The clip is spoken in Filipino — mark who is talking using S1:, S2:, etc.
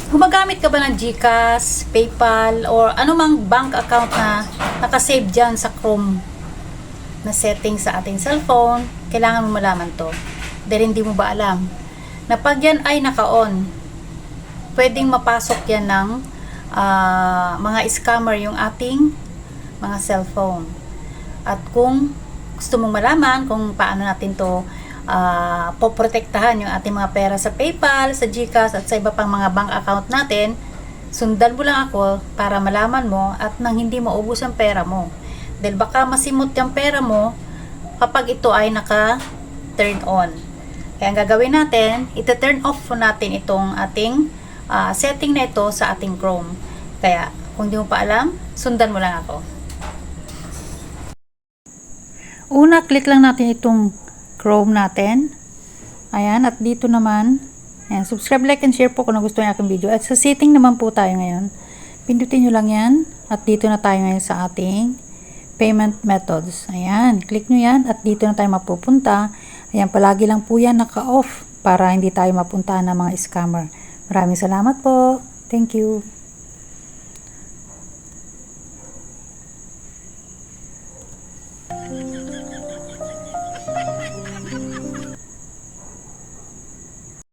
S1: Gumagamit ka ba ng GCash, PayPal, or anumang bank account na nakasave dyan sa Chrome na setting sa ating cellphone? Kailangan mo malaman to. Dahil hindi mo ba alam na pag yan ay naka-on, pwedeng mapasok yan ng mga scammer yung ating mga cellphone. At kung gusto mong malaman kung paano natin to poprotektahan yung ating mga pera sa PayPal, sa GCash at sa iba pang mga bank account natin, sundan mo lang ako para malaman mo at nang hindi maubos ang pera mo. Dahil baka masimot yung pera mo kapag ito ay naka-turn on. Kaya ang gagawin natin, ita-turn off natin itong ating setting na ito sa ating Chrome. Kaya kung di mo pa alam, sundan mo lang ako. Una, click lang natin itong Chrome natin. Ayan, at dito naman, ayan, subscribe, like, and share po kung nagustuhan yung aking video. At sa setting naman po tayo ngayon. Pindutin nyo lang yan. At dito na tayo ngayon sa ating payment methods. Ayan, click nyo yan. At dito na tayo mapupunta. Ayan, palagi lang po yan naka-off para hindi tayo mapuntahan ng mga scammer. Maraming salamat po. Thank you.